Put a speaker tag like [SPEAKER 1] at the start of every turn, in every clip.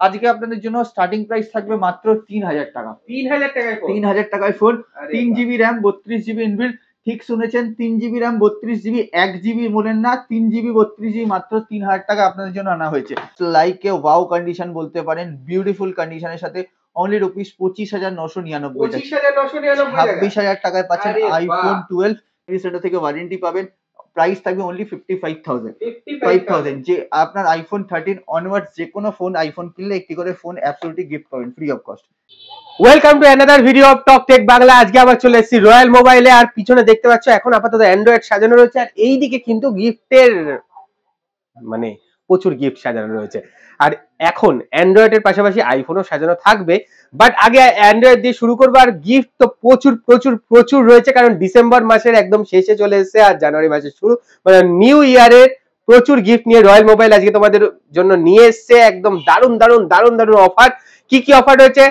[SPEAKER 1] আজকে আপনাদের জন্য স্টার্টিং প্রাইস থাকবে মাত্র 3000 টাকা। 3000 টাকায় phone, 3 GB RAM 32 GB inbuilt. ঠিক শুনেছেন, 3 জিবি র্যাম 32 জিবি, 1 জিবি বলেন না, 3 জিবি 32 জিবি মাত্র 3000 টাকা আপনাদের জন্য আনা হয়েছে। লাইক এ ওয়াও কন্ডিশন বলতে পারেন, বিউটিফুল কন্ডিশনের সাথে অনলি রুপিস 25,999 টাকা। 26,000 টাকায় পাচ্ছেন আইফোন 12, সেটা থেকে ওয়ারেন্টি পাবেন। প্রাইস থাকবে অনলি 55,000। যে আপনার আইফোন 13 অনওয়ার্ডস যে কোনো ফোন আইফোন কিনলে একটি করে ফোন অ্যাবসলিউটলি গিফট পাবেন free of cost.
[SPEAKER 2] Welcome to another video of talk tech Bangla. আজকে আবার চলে এসেছি রয়্যাল মোবাইলে, আর পিছনে দেখতে পাচ্ছ এখন আপাতত অ্যান্ড্রয়েড সাজানো রয়েছে, আর এইদিকে কিন্তু গিফটের মানে প্রচুর গিফট সাজানো রয়েছে। আর এখন অ্যান্ড্রয়েডের পাশাপাশি আইফোনও সাজানো থাকবে, বাট আগে অ্যান্ড্রয়েড দিয়ে শুরু করবো। আর গিফট তো প্রচুর প্রচুর প্রচুর রয়েছে, কারণ ডিসেম্বর মাসের একদম শেষে চলে এসেছে আর জানুয়ারি মাসের শুরু, মানে নিউ ইয়ারের প্রচুর গিফট নিয়ে রয়্যাল মোবাইল আজকে তোমাদের জন্য নিয়ে এসছে একদম দারুণ দারুণ দারুণ দারুণ অফার। কি কি অফার রয়েছে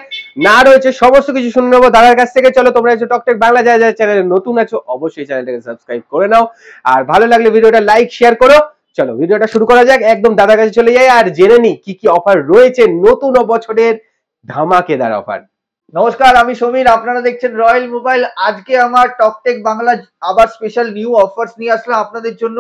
[SPEAKER 2] না রয়েছে সমস্ত কিছু শুনে নেবো দাদার কাছ থেকে। চলো, তোমরা এসে টকটেক বাংলা যারা যারা চ্যানেলে নতুন আছো অবশ্যই চ্যানেলটাকে সাবস্ক্রাইব করে নাও, আর ভালো লাগলে ভিডিওটা লাইক শেয়ার করো। চলো ভিডিওটা শুরু করা যাক, একদম দাদার কাছে চলে যাই আর জেনে নি কি কি অফার রয়েছে নতুন বছরের ধামাকেদার অফার।
[SPEAKER 1] নমস্কার, আমি সমীর, আপনারা দেখছেন রয়্যাল মোবাইল। আজকে আমার টকটেক বাংলা আবার স্পেশাল নিউ অফার্স নিয়ে আসলাম আপনাদের জন্য।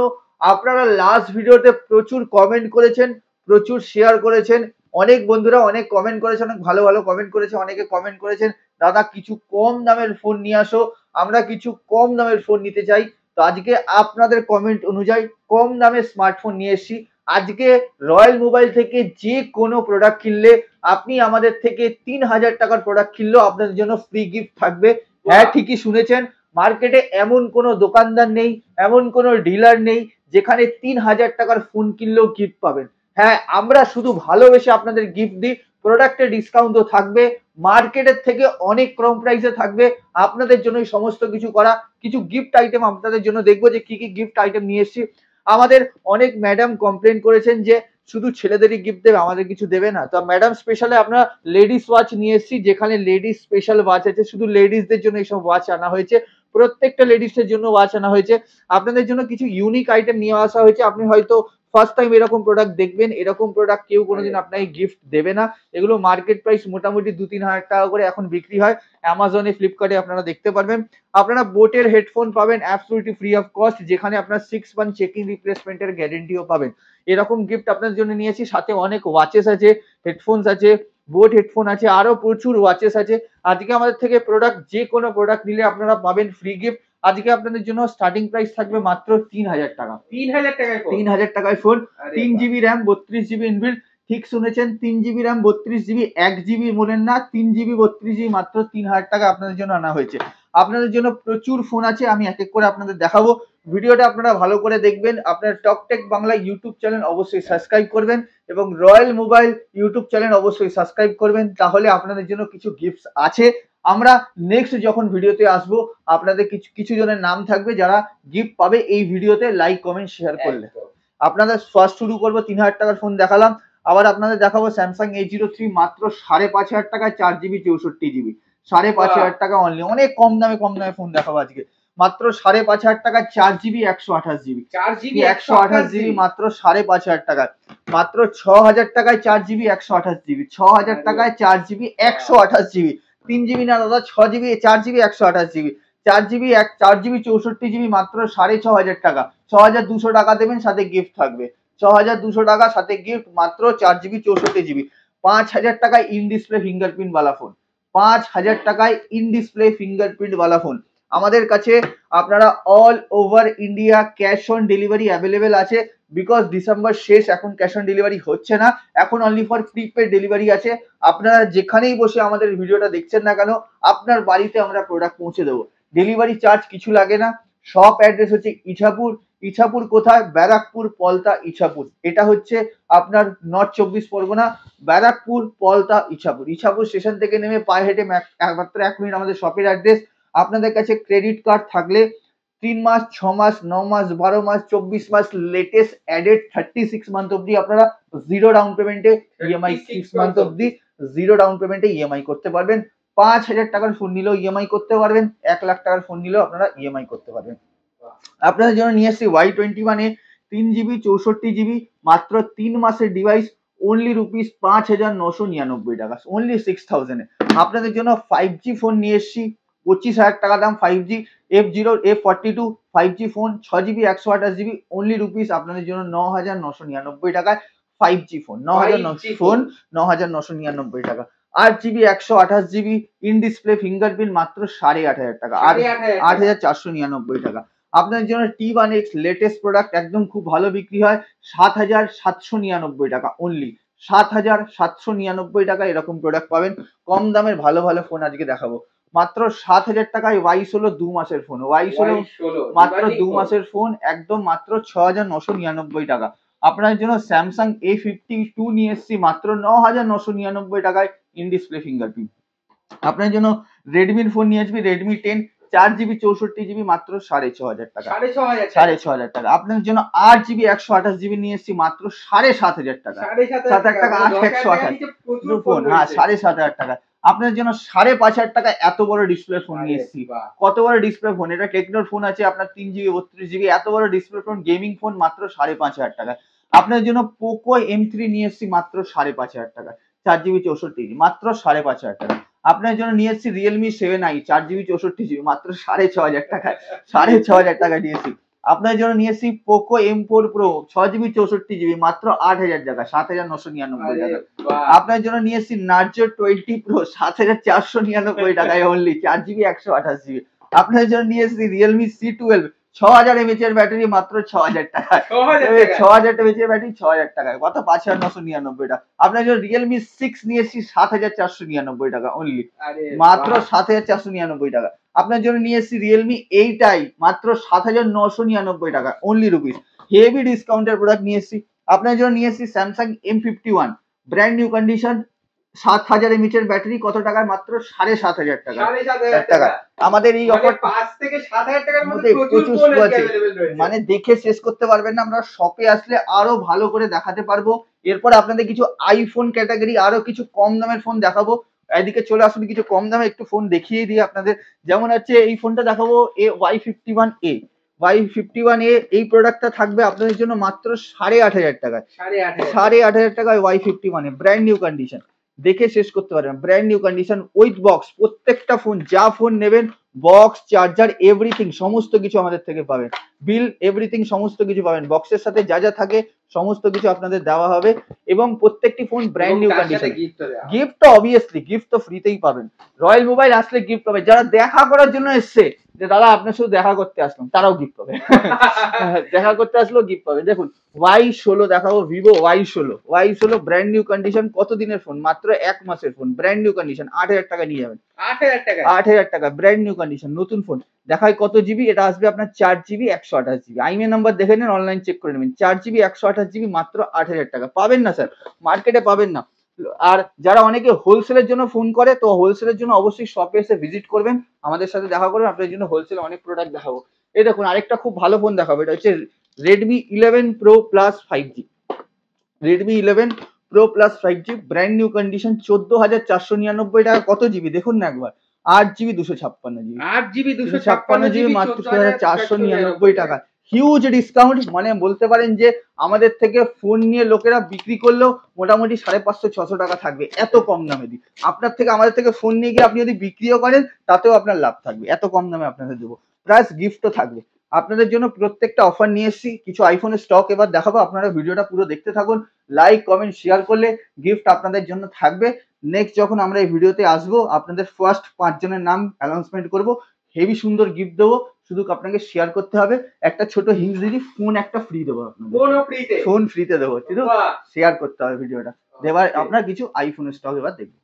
[SPEAKER 1] আপনারা লাস্ট ভিডিওতে প্রচুর কমেন্ট করেছেন, প্রচুর শেয়ার করেছেন, অনেক বন্ধুরা অনেক কমেন্ট করেছেন, অনেক ভালো ভালো কমেন্ট করেছে। অনেকে কমেন্ট করেছেন দাদা কিছু কম দামের ফোন নিয়ে আসো, আমরা কিছু কম দামের ফোন নিতে চাই। তো আজকে আপনাদের কমেন্ট অনুযায়ী কম দামের স্মার্টফোন নিয়ে এসেছি। আজকে রয়্যাল মোবাইল থেকে যে কোনো প্রোডাক্ট কিনলে আপনি আমাদের থেকে 3000 টাকার প্রোডাক্ট কিনলেও আপনাদের জন্য ফ্রি গিফট থাকবে। হ্যাঁ, ঠিকই শুনেছেন, মার্কেটে এমন কোনো দোকানদার নেই, এমন কোনো ডিলার নেই যেখানে 3000 টাকার ফোন কিনলেও গিফট পাবেন। হ্যাঁ, আমরা শুধু ভালোবেসে আপনাদের গিফট দিই। প্রোডাক্টে ডিসকাউন্টও থাকবে, মার্কেটের থেকে অনেক কম প্রাইসে থাকবে। আপনাদের জন্য সমস্ত কিছু করা। কিছু গিফট আইটেম আপনাদের জন্য দেখবো যে কি কি গিফট আইটেম নিয়ে এসেছি। আমাদের অনেক ম্যাডাম কমপ্লেন করেছেন যে শুধু ছেলেদেরই গিফট দেবে, আমাদের কিছু দেবে না। তো ম্যাডাম স্পেশালে আমরা লেডিস ওয়াচ নিয়ে এসেছি, যেখানে লেডিস স্পেশাল ওয়াচ আছে, শুধু লেডিসদের জন্য এইসব ওয়াচ আনা হয়েছে। প্রত্যেকটা লেডিসের জন্য ওয়াচ আনা হয়েছে। আপনাদের জন্য কিছু ইউনিক আইটেম নিয়ে আসা হয়েছে। আপনি হয়তো ফার্স্ট টাইম এরকম প্রোডাক্ট দেখবেন। এরকম প্রোডাক্ট কেউ কোনোদিন আপনাকে গিফট দেবে না। এগুলো মার্কেট প্রাইস মোটামুটি 2-3 হাজার টাকা করে এখন বিক্রি হয়। অ্যামাজনে, ফ্লিপকার্টে আপনারা দেখতে পারবেন। আপনারা বোটের হেডফোন পাবেন অ্যাবসলিউটলি ফ্রি অফ কস্ট, যেখানে আপনার 6 মান্থ চেকিং রিপ্লেসমেন্টের গ্যারেন্টিও পাবেন। এরকম গিফট আপনাদের জন্য নিয়েছি। সাথে অনেক ওয়াচেস আছে, হেডফোনস আছে, বোট হেডফোন আছে, আরো প্রচুর ওয়াচেস আছে। আজকে আমাদের থেকে প্রোডাক্ট যে কোনো প্রোডাক্ট নিলে আপনারা পাবেন ফ্রি গিফট। আজকে আপনাদের জন্য স্টার্টিং প্রাইস থাকবে মাত্র 3000 টাকা। 3000 টাকায় phone, 3 GB RAM 32 GB inbuilt. ঠিক শুনেছেন, 3 জিবি র্যাম 32 জিবি, 1 জিবি বলেন না, 3 জিবি 32 জিবি মাত্র 3000 টাকা আপনাদের জন্য আনা হয়েছে। আপনাদের জন্য প্রচুর ফোন আছে, আমি এক এক করে আপনাদের দেখাবো। ভিডিওটা আপনারা ভালো করে দেখবেন। আপনার টকটেক বাংলা ইউটিউব চ্যানেল অবশ্যই সাবস্ক্রাইব করবেন এবং রয়্যাল মোবাইল ইউটিউব চ্যানেল অবশ্যই সাবস্ক্রাইব করবেন, তাহলে আপনাদের জন্য কিছু গিফটস আছে। আমরা নেক্সট যখন ভিডিওতে আসবো আপনাদের কিছু জনের নাম থাকবে যারা গিফট পাবে এই ভিডিওতে লাইক কমেন্ট শেয়ার করলে। আপনাদের ফার্স্ট শুরু করবো 3000 টাকার ফোন দেখালাম, আবার আপনাদের দেখাবো স্যামসাং A03 মাত্র 5500 টাকায় 4 জিবি 64 জিবি। 5500 টাকা অনলি। অনেক কম দামে ফোন দেখাবো আজকে। মাত্র 5500 টাকা 4 জিবি 128 জিবি। 128 জিবি মাত্র 5500 টাকায়। মাত্র 6000 টাকায় 4 জিবি 128 জিবি। 6000 টাকায় 4 জিবি 128 জিবি। 3 জিবি না দাদা, 6 GB 4 GB 128 GB. 4 GB 64 GB মাত্র 6500 টাকা। 6200 টাকা দেবেন, সাথে গিফট থাকবে। 6200 টাকা সাথে গিফট, মাত্র 4 জিবি 64 জিবি। 5000 টাকায় ইন ডিসপ্লে ফিঙ্গারপ্রিন্ট वाला ফোন। 5000 টাকায় ইন ডিসপ্লে ফিঙ্গারপ্রিন্ট वाला ফোন। আমাদের কাছে আপনারা all over India cash on delivery available আছে। বিকজ ডিসেম্বর শেষ, এখন ক্যাশ অন ডেলিভারি হচ্ছে না, এখন অনলি ফর প্রিপেড ডেলিভারি আছে। আপনারা যেখানেই বসে আমাদের ভিডিওটা দেখছেন না কেন, আপনার বাড়িতে আমরা প্রোডাক্ট পৌঁছে দেবো। ডেলিভারি চার্জ কিছু লাগে না। শপ অ্যাড্রেস হচ্ছে ইছাপুর। ইছাপুর কোথায়? ব্যারাকপুর, পলতা, ইছাপুর। এটা হচ্ছে আপনার নর্থ 24 পরগনা, ব্যারাকপুর, পলতা, ইছাপুর। ইছাপুর স্টেশন থেকে নেমে পায়ে হেঁটে মাত্র 1 মিনিট আমাদের শপের অ্যাড্রেস। আপনাদের কাছে ক্রেডিট কার্ড থাকলে 3 মাস, 6 মাস, 9 মাস, 12 মাস, 24 মাস, লেটেস্ট অ্যাডেড 36 মান্থ অব্দি আপনারা জিরো ডাউন পেমেন্টে ইএমআই, 6 মান্থ অব্দি জিরো ডাউন পেমেন্টে ইএমআই করতে পারবেন। 5000 টাকার ফোন নিলেও ইএমআই করতে পারবেন, 1 লাখ টাকার ফোন নিলেও আপনারা ইএমআই করতে পারবেন। আপনাদের জন্য নিয়ে এসেছি Y21 3 জিবি 64 জিবি, মাত্র 3 মাসের ডিভাইস। অনলি রুপিস 5,999 টাকা, অনলি 6,000 আপনাদের জন্য 5G ফোন নিয়ে এসেছি। 25,000 টাকা দাম 5G F42 5G phone, 6GB 128GB, only rupees আপনাদের জন্য 9,999 টাকায় 5G ফোন। 9,900 ফোন 9,999 টাকা। 8GB 128GB in display fingerprint মাত্র 8,500 টাকা, 8,499 টাকা। আপনার জন্য T1X লেটেস্ট প্রোডাক্ট, একদম খুব ভালো বিক্রি হয়, 7,799 টাকা অনলি। 7,799 টাকা এরকম প্রোডাক্ট পাবেন। কম দামের ভালো ভালো ফোন আজকে দেখাবো। মাত্র 7,000 টাকায় Y16 2 মাসের ফোন, Y16 মাত্র 2 মাসের ফোন, একদম মাত্র 6,999 টাকা। আপনার জন্য স্যামসাং A52 নিয়ে এসেছি মাত্র 9,999 টাকায় ইন ডিসপ্লে ফিঙ্গারপ্রিন্ট। আপনার জন্য রেডমির ফোন নিয়ে আসবি, রেডমি 10 4GB 64GB মাত্র 6,500 টাকা, 6,500 টাকা। আপনার জন্য 8GB 128GB নিয়ে এসেছি মাত্র 7,500 টাকা, 7,000 টাকা 8,128 ফোন, হ্যাঁ 7,500 টাকা। আপনার জন্য 5,500 টাকা এত বড় ডিসপ্লে ফোন নিয়ে এসেছি। কত বড় ডিসপ্লে ফোন, এটা টেকনোর ফোন আছে আপনার 3GB 32GB, এত বড় ডিসপ্লে ফোন গেমিং ফোন মাত্র 5,500 টাকা। আপনার জন্য পোকো M3 নিয়ে এসেছি মাত্র 5,500 টাকা, 4GB 64GB মাত্র 5,500 টাকা। আপনার জন্য নিয়ে এসেছি রিয়েলমি 7i 4GB 64GB মাত্র 6,500 টাকায়, 6,500 টাকা নিয়েছি। আপনার জন্য নিয়ে এসেছি Poco M4 Pro 6GB 64GB মাত্র 8,000 টাকা, 7,999 টাকা। আপনার জন্য নিয়ে এসেছি নার্জো 20 Pro 7,499 টাকায় অনলি, 4GB 128GB। আপনার জন্য নিয়ে এসেছি রিয়েলমি C12 6,000 mAh এর ব্যাটারি মাত্র 6,000 টাকায়, 6,000 mAh এর ব্যাটারি 6,000 টাকায়, কত 5,999 টাকা। আপনার জন্য রিয়েলমি 6 নিয়ে এসেছি 7,499 টাকা অনলি, মাত্র 7,499 টাকা। আপনার জন্য নিয়ে এসেছি রিয়েলমি 8i মাত্র 7,999 টাকা অনলি রুপিস, হেভি ডিসকাউন্টের প্রোডাক্ট নিয়ে এসেছি। আপনার জন্য নিয়ে এসেছি Samsung M51 brand new condition, 7,000 mAh এর ব্যাটারি, কত টাকায়, মাত্র 7,500 টাকা। আমাদের এই অফার
[SPEAKER 3] 5 থেকে 7,000 টাকার মধ্যে
[SPEAKER 1] প্রচুর
[SPEAKER 3] প্রচুর
[SPEAKER 1] ফোন
[SPEAKER 3] ফোন
[SPEAKER 1] আছে, মানে দেখে শেষ করতে পারবেন না। আমরা শপে আসলে আরো ভালো করে দেখাতে পারবো। এরপর আপনাদের কিছু আইফোন ক্যাটাগরি, আরো কিছু কম দামের ফোন দেখাবো। এদিকে চলে আসুন, কিছু কম দামে একটু ফোন দেখিয়ে দিই আপনাদের। যেমন হচ্ছে এই ফোনটা দেখাবো, Y51A। Y51A এই প্রোডাক্টটা থাকবে আপনাদের জন্য মাত্র 8,500 টাকায়, 8,500 টাকায় Y51A ব্র্যান্ড নিউ কন্ডিশন, দেখে শেষ করতে পারবেন। Brand new condition with box, প্রত্যেকটা ফোন, যা ফোন নেবেন বক্স, চার্জার, এভরিথিং সমস্ত কিছু আমাদের থেকে পাবেন। বিল এভরিথিং সমস্ত কিছু পাবেন, বক্সের সাথে যা যা থাকে সমস্ত কিছু আপনাদের দেওয়া হবে। এবং প্রত্যেকটি phone brand new condition. Gift তো অবভিয়াসলি, গিফট তো ফ্রিতেই পাবেন। রয়্যাল মোবাইল আসলে গিফট পাবে। যারা দেখা করার জন্য এসছে যে দাদা আপনার শুধু দেখা করতে আসলাম, তারাও গিফট পাবে। দেখা করতে আসলেও গিফট পাবে। দেখুন Y16 দেখাবো, Vivo Y16 brand new condition. কত দিনের ফোন, মাত্র 1 মাসের ফোন, ব্র্যান্ড নিউ কন্ডিশন, 8,000 টাকা নিয়ে যাবেন, 8,000 টাকা ব্র্যান্ড নিউ কন্ডিশন, নতুন ফোন। দেখায় কত জিবি, এটা আসবে আপনার 4GB 128GB। আইএমএ নাম্বার দেখে নেন, অনলাইন চেক করে নেবেন। 4GB 128GB মাত্র 8,000 টাকা, পাবেন না স্যার, মার্কেটে পাবেন না। আর যারা অনেকে হোলসেলের জন্য ফোন করে, তো হোলসেলের জন্য অবশ্যই শপে এসে ভিজিট করবেন, আমাদের সাথে দেখা করবেন, আপনাদের জন্য হোলসেলে অনেক প্রোডাক্ট দেখাবো। এই দেখুন আরেকটা খুব ভালো ফোন দেখাবো, এটা হচ্ছে Redmi 11 Pro Plus 5G। Redmi 11 Pro Plus 5G brand new condition, 14,499 টাকা। কত জিবি দেখুন না একবার, 8GB 256GB মাত্র 14,499 টাকা। হিউজ ডিসকাউন্ট, মানে বলতে পারেন যে আমাদের থেকে ফোন নিয়ে লোকেরা বিক্রি করলেও মোটামুটি 550-600 টাকা থাকবে, এত কম দামে দিই। আপনার থেকে, আমাদের থেকে ফোন নিয়ে গিয়ে আপনি যদি বিক্রিও করেন তাতেও আপনার লাভ থাকবে, এত কম দামে আপনাদের দেবো। প্লাস গিফটও থাকবে। আপনাদের জন্য প্রত্যেকটা অফার নিয়ে এসেছি। কিছু আইফোনের স্টক এবার দেখাবো, আপনারা ভিডিওটা পুরো দেখতে থাকুন। লাইক কমেন্ট শেয়ার করলে গিফট আপনাদের জন্য থাকবে। নেক্সট যখন আমরা এই ভিডিওতে আসবো, আপনাদের ফার্স্ট 5 জনের নাম অ্যানাউন্সমেন্ট করবো, হেভি সুন্দর গিফট দেবো। শুধু আপনাকে শেয়ার করতে হবে। একটা ছোট হিন্ট দিই, ফোন একটা ফ্রি দেবো আপনাদের, ফোন ফ্রিতে দেবো, শুধু শেয়ার করতে হবে ভিডিওটা। এবার আপনার কিছু আইফোনের স্টক এবার দেখবো।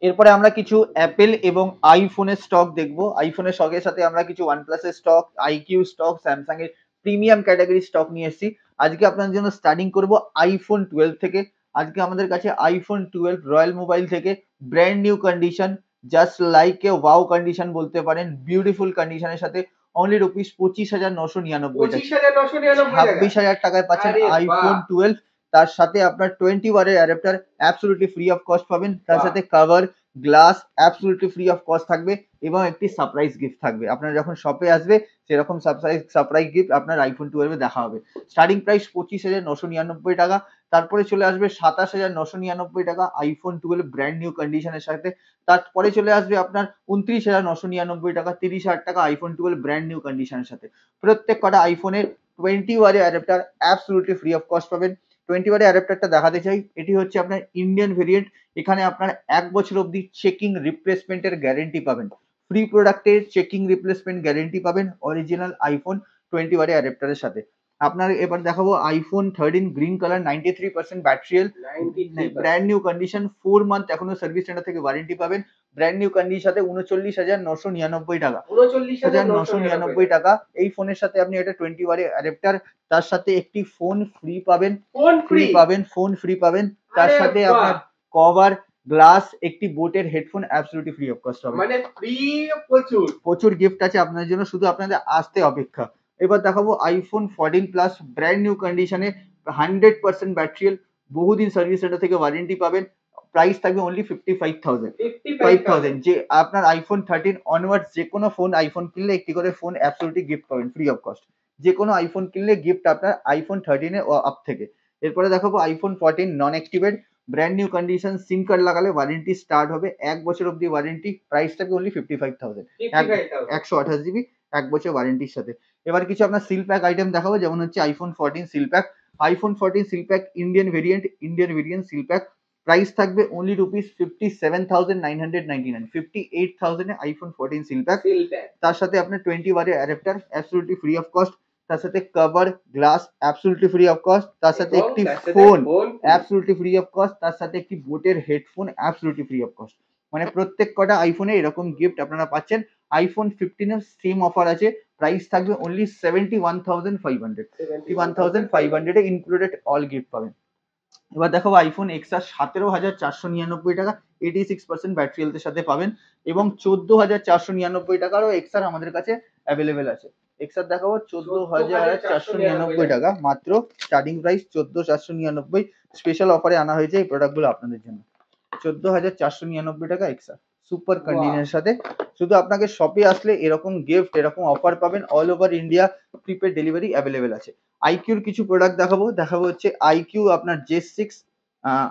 [SPEAKER 1] এরপরে আমরা কিছু অ্যাপেল এবং আইফোনের স্টক দেখবো। আইফোনের স্টকের সাথে আমরা কিছু ওয়ানপ্লাসের স্টক, আইকিউ স্টক, স্যামসাং এর প্রিমিয়াম ক্যাটাগরি স্টক নিয়ে এসেছি। আজকে আপনাদের জন্য স্টার্টিং করব আইফোন 12 থেকে। আজকে আমাদের কাছে আইফোন 12 রয়্যাল মোবাইল থেকে brand new condition, just like a wow condition বলতে পারেন, বিউটিফুল কন্ডিশনের সাথে অনলি রুপিস 25,999 টাকা, 26,000 টাকায় পাচ্ছেন আইফোন 12। তার সাথে আপনার 20 ওয়াটের adapter absolutely free of cost পাবেন। তার সাথে cover, glass absolutely free of cost থাকবে এবং একটি সারপ্রাইজ গিফট থাকবে। আপনারা যখন শপে আসবে সেরকম সারপ্রাইজ গিফট আপনার আইফোন 12 দেখা হবে। স্টার্টিং প্রাইস 25,999 টাকা। তারপরে চলে আসবে 27,999 টাকা আইফোন 12 ব্র্যান্ড নিউ কন্ডিশনের সাথে। তারপরে চলে আসবে আপনার 29,999 টাকা, 30,000 টাকা আইফোন 12 ব্র্যান্ড নিউ কন্ডিশনের সাথে। প্রত্যেক কটা আইফোনের 20 ওয়াটের adapter absolutely free of cost পাবেন। 20 ওয়াটের অ্যাডাপ্টারটা দেখাতে চাই, এটি হচ্ছে আপনার ইন্ডিয়ান ভেরিয়েন্ট। এখানে আপনার 1 বছর অবধি চেকিং রিপ্লেসমেন্টের গ্যারেন্টি পাবেন। ফ্রি প্রোডাক্টের চেকিং রিপ্লেসমেন্ট গ্যারেন্টি পাবেন অরিজিনাল আইফোন 20 ওয়াটের অ্যাডাপ্টারের সাথে। আপনার এবার দেখাবো আইফোন 13 গ্রিন কালার 93% ব্যাটারিয়াল, ব্র্যান্ড নিউ কন্ডিশন, 4 মান্থ এখনো সার্ভিস সেন্টার থেকে ওয়ারেন্টি পাবেন। ব্র্যান্ড নিউ কন্ডিশন সাথে 39,999 টাকা, 39,999 টাকা। এই ফোনের সাথে আপনি এটা 20 ওয়াটের অ্যাডাপ্টার, তার সাথে একটি ফোন ফ্রি পাবেন, ফোন ফ্রি পাবেন। তার সাথে আপনার কভার, গ্লাস, একটি বোটের headphone absolutely free of cost হবে।
[SPEAKER 2] মানে ফ্রি
[SPEAKER 1] প্রচুর গিফট আছে আপনার জন্য, শুধু আপনাদের আসতে অপেক্ষা। এবার দেখাবো আইফোন 14 প্লাস ব্র্যান্ড নিউ কন্ডিশনে 100% ব্যাটারিয়াল, বহুদিন সার্ভিস সেন্টার থেকে ওয়ারেন্টি পাবেন। প্রাইস থাকবে অনলি 55,000। যে আপনার আইফোন 13 অনওয়ার্ডস যে কোনো ফোন আইফোন কিনলে একটি করে ফোন অ্যাবসলিউটলি গিফট পাবেন ফ্রি অফ কস্ট। যে কোনো আইফোন কিনলে গিফট আপনার আইফোন 13 আপ থেকে। এরপরে দেখাবো iPhone 14 non activate brand new condition, SIM card লাগালে ওয়ারেন্টি স্টার্ট হবে, 1 বছর অব্দি ওয়ারেন্টি। প্রাইস থাকবে অনলি 55,000, 128 জিবি 1 বছর ওয়ারেন্টির সাথে। এবার কিছু আপনার সিল প্যাক আইটেম দেখাবো, যেমন হচ্ছে iPhone 14 seal pack. IPhone 14 seal pack Indian variant seal pack, price থাকবে অনলি রুপিস 57,999, 58,000 এ আইফোন 14 সিল প্যাক। তার সাথে আপনার 20 ওয়াটের adapter absolutely free of cost, তার সাথে cover, glass absolutely free of cost, তার সাথে একটি phone absolutely free of cost, তার সাথে একটি বোটের headphone absolutely free of cost. মানে প্রত্যেক কটা আইফোনে এরকম গিফট আপনারা পাচ্ছেন। আইফোন 15 এর সেম অফার আছে, প্রাইস থাকবে অনলি 71,500 এ ইনক্লুডেড অল গিফট পাবেন। এবার দেখাবো আইফোন এক্সআর 17,499 টাকা, 86% ব্যাটারি হেলথের সাথে পাবেন, এবং 14,499 টাকারও এক্সআর আমাদের কাছে অ্যাভেলেবেল আছে। এক্সআর দেখাবো 14,499 টাকা মাত্র, স্টার্টিং প্রাইস 14,499। স্পেশাল অফারে আনা হয়েছে এই প্রোডাক্টগুলো আপনাদের জন্য। 14,499 টাকা এক্সআর সুপার কন্ডিশনের সাথে। শুধু আপনাকে শপে আসলে এরকম গিফট, এরকম অফার পাবেন। All over India prepaid delivery available আছে। আইকিউর কিছু প্রোডাক্ট দেখাবো হচ্ছে আইকিউ আপনার Z6,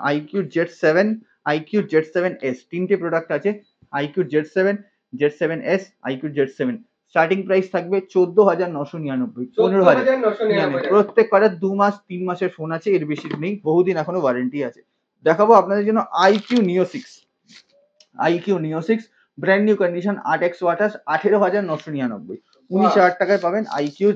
[SPEAKER 1] IQ Z7, IQ Z7S, তিনটে প্রোডাক্ট আছে। IQ Z7, Z7S, IQ Z7। Starting price থাকবে 14,999, 15,000। প্রত্যেক কটার 2 মাস 3 মাসের ফোন আছে, এর বেশি নেই, বহুদিন এখনো ওয়ারেন্টি আছে। দেখাবো আপনাদের জন্য আইকিউ নিও 6, আইকিউ নিও 6 ব্র্যান্ড নিউ কন্ডিশন, 8x ওয়াটাস, 18,999, 19,000 টাকায় পাবেন আইকিউ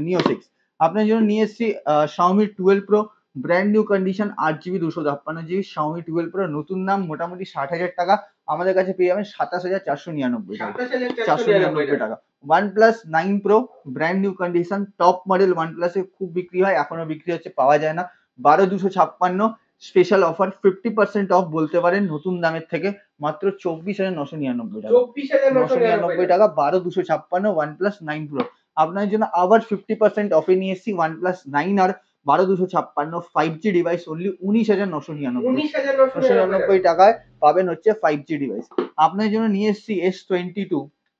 [SPEAKER 1] নিও 6। আপনার জন্য নিয়ে এসেছি Xiaomi 12 Pro brand new condition, 8GB 256GB Xiaomi 12 Pro, নতুন দাম মোটামুটি 60,000 টাকা, আমাদের কাছে পেয়ে যাবেন 27,499 টাকা, 499 টাকা। OnePlus 9 Pro brand new condition, top model OnePlus এ খুব বিক্রি হয়, এখনো বিক্রি হচ্ছে, পাওয়া যায় না, 12,256, স্পেশাল অফার 50% অফ বলতে পারেন নতুন দামের থেকে, মাত্র 24,999 টাকা, 999 টাকা, 12,256 OnePlus 9 Pro। আপনার জন্য আবার 50% অফে নিয়ে এসেছি OnePlus 9 আর 12,256 5G ডিভাইস অনলি 19,999 টাকায় পাবেন হচ্ছে 5G ডিভাইস। আপনার জন্য নিয়ে এসেছি S22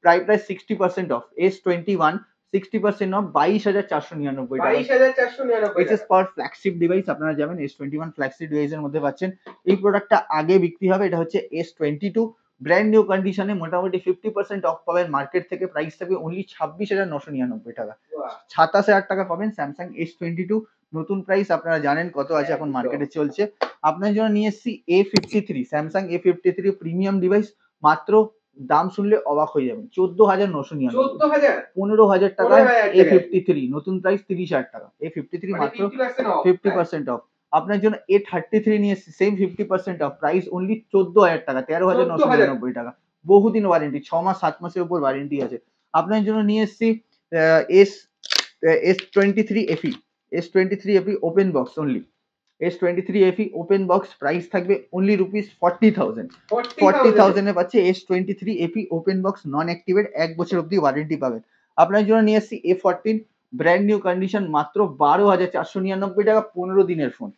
[SPEAKER 1] প্রায় 60% অফ, S21 60% অফ, 22,499 টাকা, 22,499 এইচএস পাওয়ার ফ্ল্যাগশিপ ডিভাইস আপনারা যাবেন, S21 ফ্ল্যাগশিপ ডিভাইসের মধ্যে পাচ্ছেন। এই প্রোডাক্টটা আগে বিক্রি হবে, এটা হচ্ছে S22 ব্র্যান্ড নিউ কন্ডিশনে, মোটামুটি 50% অফ পাবেন মার্কেট থেকে, প্রাইস থাকবে অনলি 26,999 টাকা, 27,000 টাকা পাবেন স্যামসাং S22 নতুন প্রাইস আপনারা জানেন কত আছে এখন মার্কেটে চলছে। আপনার জন্য নিয়ে এসেছি A53 Samsung A53 premium device, মাত্র দাম শুনলে অবাক হয়ে যাবেন, 14,999, 15,000 টাকায় A53 নতুন প্রাইস 30,000 টাকা, A53 মাত্র 50% অফ। আপনার জন্য A33 নিয়ে এসেছি সেম 50% অফ, প্রাইস অনলি 14,000 টাকা, 13,999 টাকা, বহুদিন ওয়ারেন্টি, 6 মাস 7 মাসের উপর ওয়ারেন্টি আছে। আপনার জন্য নিয়ে এসেছি S23 FE, S23 FE open box only, S23 FE open box, price থাকবে অনলি রুপিস 40,000, 40,000 এ পাচ্ছে S23 FE ওপেন বক্স নন অ্যাক্টিভেট, 1 বছর অবধি ওয়ারেন্টি পাবেন। আপনার জন্য নিয়ে এসেছি A14 ব্র্যান্ড নিউ কন্ডিশন, মাত্র 12,499 টাকা, 15 দিনের ফোন,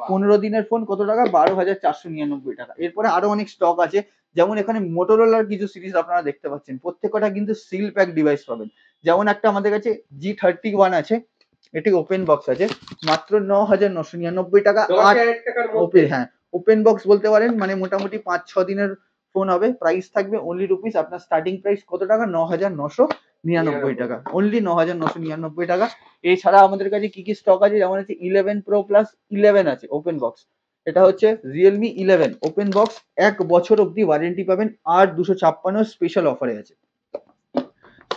[SPEAKER 1] 15 দিনের ফোন কত টাকা, 12,499 টাকা। এরপরে আরো অনেক স্টক আছে, যেমন এখানে মোটোরোলার কিছু সিরিজ আপনারা দেখতে পাচ্ছেন, প্রত্যেকটা কিন্তু সিল প্যাক ডিভাইস পাবেন। যেমন একটা আমাদের কাছে G31 আছে, এটি ওপেন বক্স আছে মাত্র 9,999 টাকা।
[SPEAKER 2] 10,000 টাকার মধ্যে।
[SPEAKER 1] হ্যাঁ, ওপেন বক্স বলতে পারেন, মানে মোটামুটি 5-6 দিনের ফোন হবে। প্রাইস থাকবে অনলি রুপিস, আপনার স্টার্টিং প্রাইস কত টাকা? 9,999 টাকা, অনলি 9,999 টাকা। এছাড়া আমাদের কাছে কি কি স্টক আছে, যেমন আছে 11 প্রো প্লাস 11 আছে ওপেন বক্স। এটা হচ্ছে রিয়েলমি 11 ওপেন বক্স, 1 বছর অব্দি ওয়ারেন্টি পাবেন, আর 256 স্পেশাল অফারে আছে।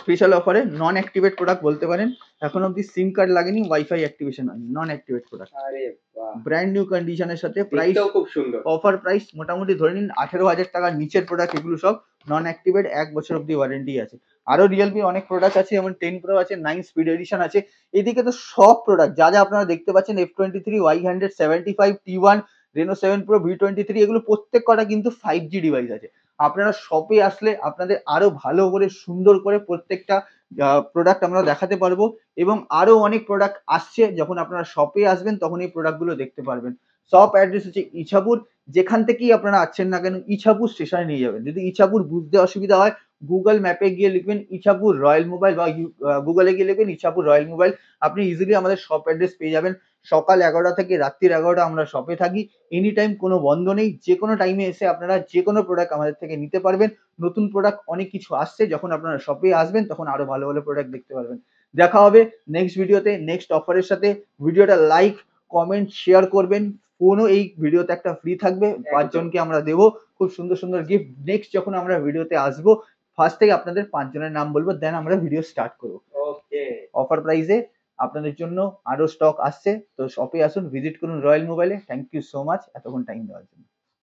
[SPEAKER 1] স্পেশাল অফারে নন অ্যাক্টিভেট প্রোডাক্ট বলতে পারেন, এখন অব্দি সিম কার্ড লাগেনি, ওয়াইফাই অ্যাক্টিভেশন হয়নি, নন অ্যাক্টিভেট প্রোডাক্ট,
[SPEAKER 2] আরে বাহ,
[SPEAKER 1] ব্র্যান্ড নিউ কন্ডিশনের সাথে। প্রাইস
[SPEAKER 2] দেখতেও খুব সুন্দর।
[SPEAKER 1] অফার প্রাইস মোটামুটি ধরে নিন 18,000 টাকার নিচের প্রোডাক্ট, এগুলো সব নন অ্যাক্টিভেট, 1 বছর অব্দি ওয়ারেন্টি আছে। আরো রিয়েলমি অনেক প্রোডাক্ট আছে, যেমন 10 প্রো আছে, 9 স্পিড এডিশন আছে। এদিকে তো সব প্রোডাক্ট যা যা আপনারা দেখতে পাচ্ছেন, F23, Y100, 75, T1, Reno 7 Pro, V23, এগুলো প্রত্যেক কটা কিন্তু 5G ডিভাইস আছে। আপনারা শপে আসলে আপনাদের আরো ভালো করে সুন্দর করে প্রত্যেকটা প্রোডাক্ট আমরা দেখাতে পারবো, এবং আরো অনেক প্রোডাক্ট আসছে। যখন আপনারা শপে আসবেন তখন এই প্রোডাক্টগুলো দেখতে পারবেন। শপ অ্যাড্রেস হচ্ছে ইছাপুর। যেখান থেকেই আপনারা আসছেন না কেন, ইছাপুর স্টেশনে নিয়ে যাবেন। যদি ইছাপুর বুঝতে অসুবিধা হয়, গুগল ম্যাপে গিয়ে লিখবেন ইছাপুর রয়্যাল মোবাইল, বা গুগলে গিয়ে লিখবেন ইছাপুর রয়্যাল মোবাইল, আপনি ইজিলি আমাদের শপ অ্যাড্রেস পেয়ে যাবেন। সকাল 11টা থেকে রাত্রির 11টা আমরা শপে থাকি, এনি টাইম, কোনো বন্ধ নেই। যে কোনো টাইমে এসে আপনারা যে কোনো প্রোডাক্ট আমাদের থেকে নিতে পারবেন। নতুন প্রোডাক্ট অনেক কিছু আসছে, যখন আপনারা শপে আসবেন তখন আরো ভালো ভালো প্রোডাক্ট দেখতে পারবেন। দেখা হবে নেক্সট ভিডিওতে, নেক্সট অফারের সাথে। ভিডিওটা লাইক, কমেন্ট, শেয়ার করবেন। ফোনও এই ভিডিওতে একটা ফ্রি থাকবে, 5 জনকে আমরা দেবো খুব সুন্দর সুন্দর গিফট। নেক্সট যখন আমরা ভিডিওতে আসবো, ফার্স্ট থেকে আপনাদের 5 জনের নাম বলবো, দেন আমরা ভিডিও স্টার্ট করবো।
[SPEAKER 2] ওকে,
[SPEAKER 1] অফার প্রাইসে আপনাদের জন্য আরো স্টক আসছে, তো শপে আসুন, ভিজিট করুন রয়্যাল মোবাইলে। থ্যাংক ইউ সো মাচ এতক্ষণ টাইম দেওয়ার জন্য।